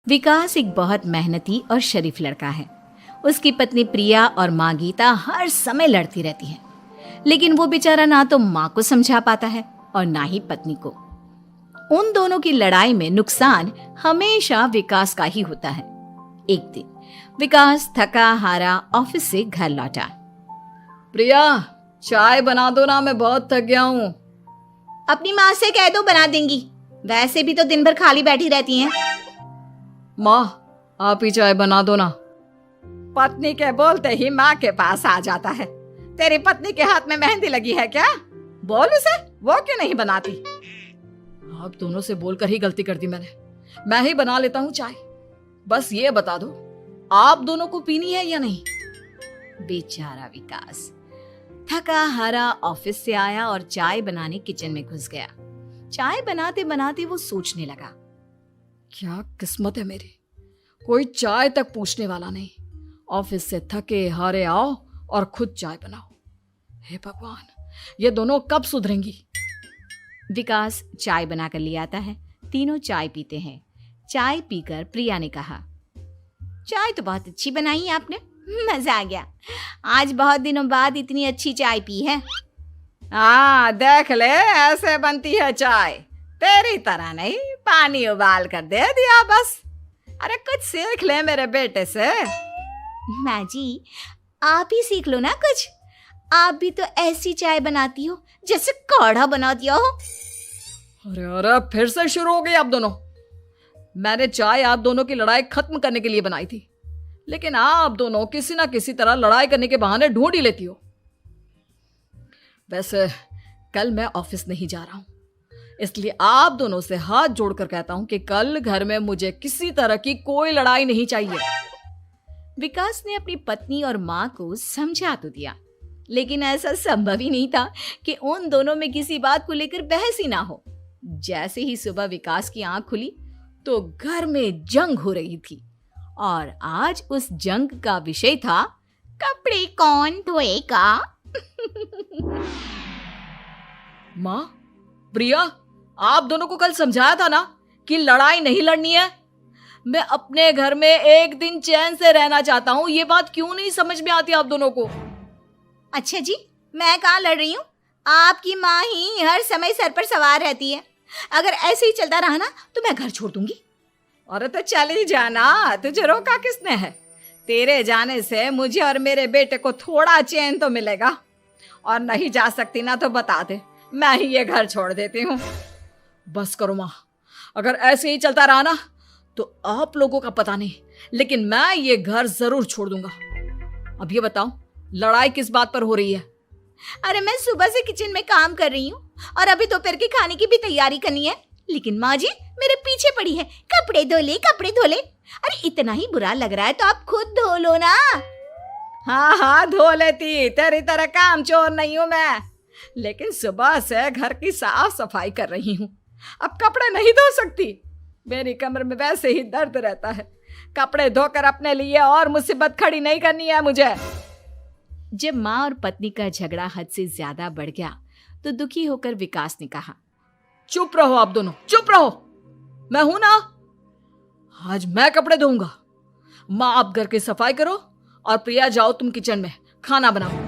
विकास एक बहुत मेहनती और शरीफ लड़का है। उसकी पत्नी प्रिया और माँ गीता हर समय लड़ती रहती है, लेकिन वो बेचारा ना तो माँ को समझा पाता है और ना ही पत्नी को। उन दोनों की लड़ाई में नुकसान हमेशा विकास का ही होता है। एक दिन विकास थका हारा ऑफिस से घर लौटा। प्रिया, चाय बना दो ना, मैं बहुत थक गया हूँ। अपनी माँ से कह दो, बना देंगी। वैसे भी तो दिन भर खाली बैठी रहती हैं। माँ, आप ही चाय बना दो ना। पत्नी के बोलते ही माँ के पास आ जाता है। तेरी पत्नी के हाथ में मेहंदी लगी है क्या? बोल उसे, वो क्यों नहीं बनाती? आप दोनों से बोलकर ही गलती कर दी मैंने। मैं ही बना लेता हूँ चाय। बस ये बता दो, आप दोनों को पीनी है या नहीं? बेचारा विकास थका हारा ऑफिस से आया और चाय बनाने किचन में घुस गया। चाय बनाते बनाते वो सोचने लगा, क्या किस्मत है मेरी, कोई चाय तक पूछने वाला नहीं। ऑफिस से थके हारे आओ और खुद चाय बनाओ। हे भगवान, ये दोनों कब सुधरेंगी? विकास चाय बनाकर ले आता है। तीनों चाय पीते हैं। चाय पीकर प्रिया ने कहा, चाय तो बहुत अच्छी बनाई है आपने, मजा आ गया। आज बहुत दिनों बाद इतनी अच्छी चाय पी है। हाँ, देख ले, ऐसे बनती है चाय। तेरी तरह नहीं, पानी उबाल कर दे दिया बस। अरे कुछ सीख ले मेरे बेटे से। माँ जी, आप ही सीख लो ना कुछ। आप भी तो ऐसी चाय बनाती हो जैसे काढ़ा बना दिया हो। अरे अरे, फिर से शुरू हो गई आप दोनों। मैंने चाय आप दोनों की लड़ाई खत्म करने के लिए बनाई थी, लेकिन आप दोनों किसी ना किसी तरह लड़ाई करने के बहाने ढूंढ ही लेती हो। वैसे कल मैं ऑफिस नहीं जा रहा हूं, इसलिए आप दोनों से हाथ जोड़कर कहता हूं कि कल घर में मुझे किसी तरह की कोई लड़ाई नहीं चाहिए। विकास ने अपनी पत्नी और माँ को समझा तो दिया, लेकिन ऐसा संभव ही नहीं था कि उन दोनों में किसी बात को लेकर बहस ही ना हो। जैसे ही सुबह विकास की आंख खुली तो घर में जंग हो रही थी, और आज उस जंग का विषय था कपड़े कौन धोएगा। माँ, प्रिया, आप दोनों को कल समझाया था ना कि लड़ाई नहीं लड़नी है। मैं अपने घर में एक दिन चैन से रहना चाहता हूँ। ये बात क्यों नहीं समझ में आती आप दोनों को? अच्छा जी, मैं कहाँ लड़ रही हूँ? आपकी माँ ही हर समय सर पर सवार रहती है। अगर ऐसे ही चलता रहा ना तो मैं घर छोड़ दूंगी। अरे तो चली जाना, तुझे रोका किसने है? तेरे जाने से मुझे और मेरे बेटे को थोड़ा चैन तो मिलेगा। और नहीं जा सकती ना तो बता दे, मैं ही ये घर छोड़ देती हूँ। बस करो माँ, अगर ऐसे ही चलता रहा ना तो आप लोगों का पता नहीं, लेकिन मैं ये घर जरूर छोड़ दूंगा। अब ये बताओ, लड़ाई किस बात पर हो रही है? अरे मैं सुबह से किचन में काम कर रही हूँ और अभी दोपहर के खाने की भी तैयारी करनी है, लेकिन माँ जी मेरे पीछे पड़ी है, कपड़े धो ले, कपड़े धो ले। अरे इतना ही बुरा लग रहा है तो आप खुद धो लो ना। हाँ हाँ, धो लेती, तेरी तरह काम चोर नहीं हूं मैं, लेकिन सुबह से घर की साफ सफाई कर रही हूँ, अब कपड़े नहीं धो सकती। मेरी कमर में वैसे ही दर्द रहता है। कपड़े धोकर अपने लिए और मुसीबत खड़ी नहीं करनी है मुझे। जब माँ और पत्नी का झगड़ा हद से ज्यादा बढ़ गया तो दुखी होकर विकास ने कहा, चुप रहो आप दोनों, चुप रहो। मैं हूं ना, आज मैं कपड़े धोऊंगा। माँ, आप घर की सफाई करो और प्रिया, जाओ तुम किचन में खाना बनाओ।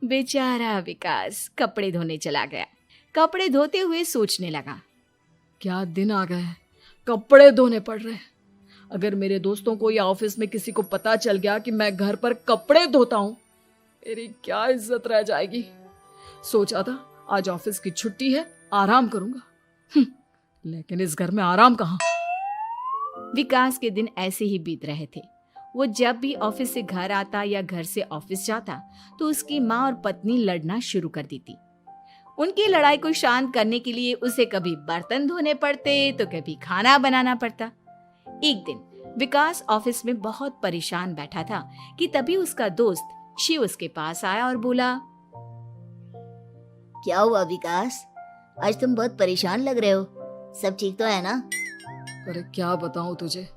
बेचारा विकास कपड़े धोने चला गया। कपड़े धोते हुए सोचने लगा, क्या दिन आ गए हैं, कपड़े धोने पड़ रहे हैं। अगर मेरे दोस्तों को या ऑफिस में किसी को पता चल गया कि मैं घर पर कपड़े धोता हूं, मेरी क्या इज्जत रह जाएगी। सोचा था आज ऑफिस की छुट्टी है, आराम करूंगा, लेकिन इस घर में आराम कहां। विकास के दिन ऐसे ही बीत रहे थे। वो जब भी ऑफिस से घर आता या घर से ऑफिस जाता तो उसकी माँ और पत्नी लड़ना शुरू कर देती। उनकी लड़ाई को शांत करने के लिए उसे कभी बर्तन धोने पड़ते तो कभी खाना बनाना पड़ता। एक दिन विकास ऑफिस में बहुत परेशान बैठा था कि तभी उसका दोस्त शिव उसके पास आया और बोला, क्या हुआ विकास, आज तुम बहुत परेशान लग रहे हो, सब ठीक तो है ना? अरे क्या बताऊं तुझे,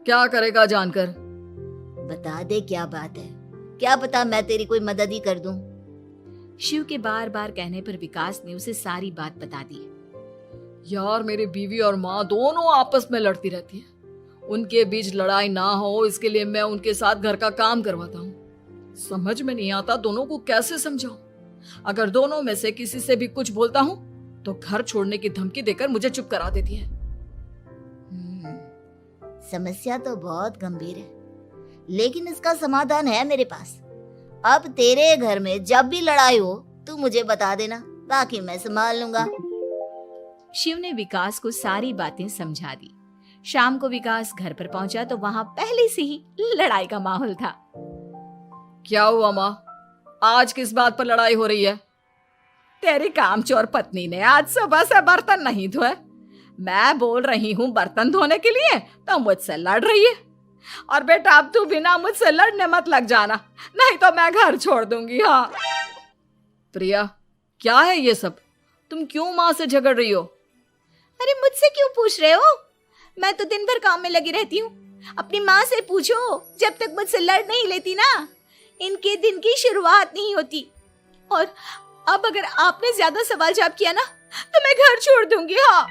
क्या करेगा जानकर। बता दे क्या बात है, क्या पता मैं तेरी कोई मदद ही कर दूं। शिव के बार बार कहने पर विकास ने उसे सारी बात बता दी। यार मेरी बीवी और माँ दोनों आपस में लड़ती रहती है। उनके बीच लड़ाई ना हो इसके लिए मैं उनके साथ घर का काम करवाता हूँ। समझ में नहीं आता दोनों को कैसे समझाऊं। अगर दोनों में से किसी से भी कुछ बोलता हूँ तो घर छोड़ने की धमकी देकर मुझे चुप करा देती है। समस्या तो बहुत गंभीर है, लेकिन इसका समाधान है मेरे पास। अब तेरे घर में जब भी लड़ाई हो तू मुझे बता देना, बाकी मैं संभाल लूंगा। शिव ने विकास को सारी बातें समझा दी। शाम को विकास घर पर पहुंचा तो वहां पहले से ही लड़ाई का माहौल था। क्या हुआ माँ, आज किस बात पर लड़ाई हो रही है? तेरी कामचोर पत्नी ने आज सुबह से बर्तन नहीं धोए। मैं बोल रही हूँ बर्तन धोने के लिए तो मुझसे लड़ रही है। और बेटा अब तू बिना मुझसे लड़ने मत लग जाना, नहीं तो मैं घर छोड़ दूंगी। हाँ प्रिया, क्या है ये सब? तुम क्यों माँ से झगड़ रही हो? अरे मुझसे क्यों पूछ रहे हो? मैं तो दिन भर काम में लगी रहती हूँ। अपनी माँ से पूछो, जब तक मुझसे लड़ नहीं लेती ना इनके दिन की शुरुआत नहीं होती। और अब अगर आपने ज्यादा सवाल जवाब किया ना तो मैं घर छोड़ दूंगी। हाँ।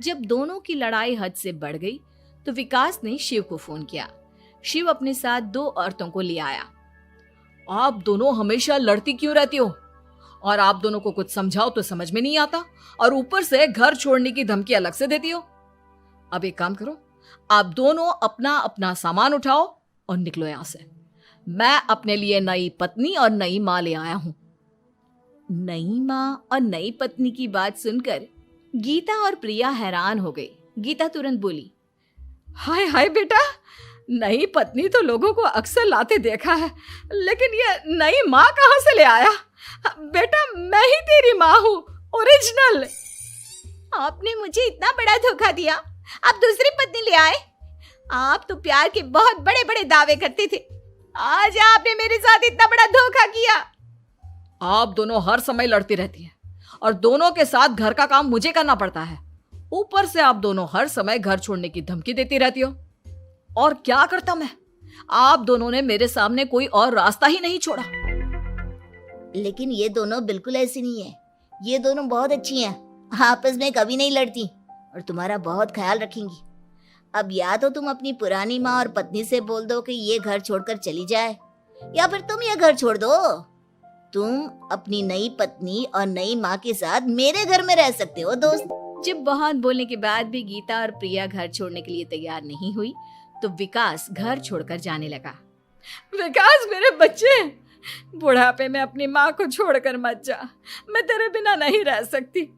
जब दोनों की लड़ाई हद से बढ़ गई तो विकास ने शिव को फोन किया। शिव अपने साथ 2 औरतों को ले आया। आप दोनों हमेशा लड़ती क्यों रहती हो? और आप दोनों को कुछ समझाओ तो समझ में नहीं आता, और ऊपर से घर छोड़ने की धमकी अलग से देती हो। अब एक काम करो, आप दोनों अपना अपना सामान उठाओ और निकलो यहां से। मैं अपने लिए नई पत्नी और नई माँ ले आया हूं। नई माँ और नई पत्नी की बात सुनकर गीता और प्रिया हैरान हो गई। गीता तुरंत बोली, हाय हाय बेटा, नई पत्नी तो लोगों को अक्सर लाते देखा है, लेकिन ये नई माँ कहाँ से ले आया? बेटा मैं ही तेरी माँ हूँ, ओरिजिनल। आपने मुझे इतना बड़ा धोखा दिया, आप दूसरी पत्नी ले आए। आप तो प्यार के बहुत बड़े बड़े दावे करते थे, आज आपने मेरे साथ इतना बड़ा धोखा किया। आप दोनों हर समय लड़ती रहती हैं और दोनों के साथ घर का काम मुझे करना पड़ता है। ऊपर से आप दोनों हर समय घर छोड़ने की धमकी देती रहती हो। और क्या करता मैं? आप दोनों ने मेरे सामने कोई और रास्ता ही नहीं छोड़ा। लेकिन ये दोनों बिल्कुल ऐसी नहीं है। ये दोनों बहुत अच्छी हैं, आपस में कभी नहीं लड़ती और तुम्हारा बहुत ख्याल रखेंगी। अब या तो तुम अपनी पुरानी माँ और पत्नी से बोल दो कि ये घर छोड़कर चली जाए, या फिर तुम ये घर छोड़ दो। तुम अपनी नई पत्नी और नई माँ के साथ मेरे घर में रह सकते हो दोस्त। जब बहुत बोलने के बाद भी गीता और प्रिया घर छोड़ने के लिए तैयार नहीं हुई तो विकास घर छोड़कर जाने लगा। विकास मेरे बच्चे, बुढ़ापे में अपनी माँ को छोड़कर मत जा, मैं तेरे बिना नहीं रह सकती।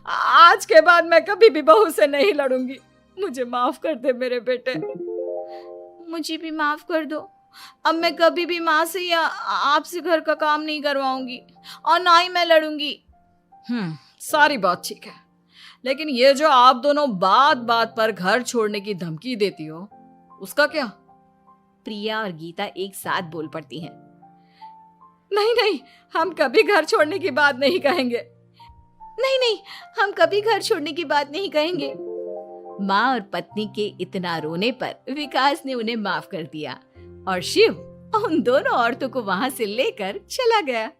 आज के बाद मैं कभी भी बहू से नहीं लड़ूंगी। मुझे माफ कर दे मेरे बेटे। मुझे भी माफ कर दो। अब मैं कभी भी माँ से या आपसे घर का काम नहीं करवाऊंगी और ना ही मैं लड़ूंगी। सारी बात ठीक है, लेकिन ये जो आप दोनों बात बात पर घर छोड़ने की धमकी देती हो, उसका क्या? प्रिया और गीता एक साथ बोल पड़ती हैं। नहीं नहीं, हम कभी घर छोड़ने की बात नहीं कहेंगे। नहीं नहीं, हम कभी घर छोड़ने की बात नहीं कहेंगे। माँ और पत्नी के इतना रोने पर विकास ने उन्हें माफ कर दिया और शिव उन दोनों औरतों को वहां से लेकर चला गया।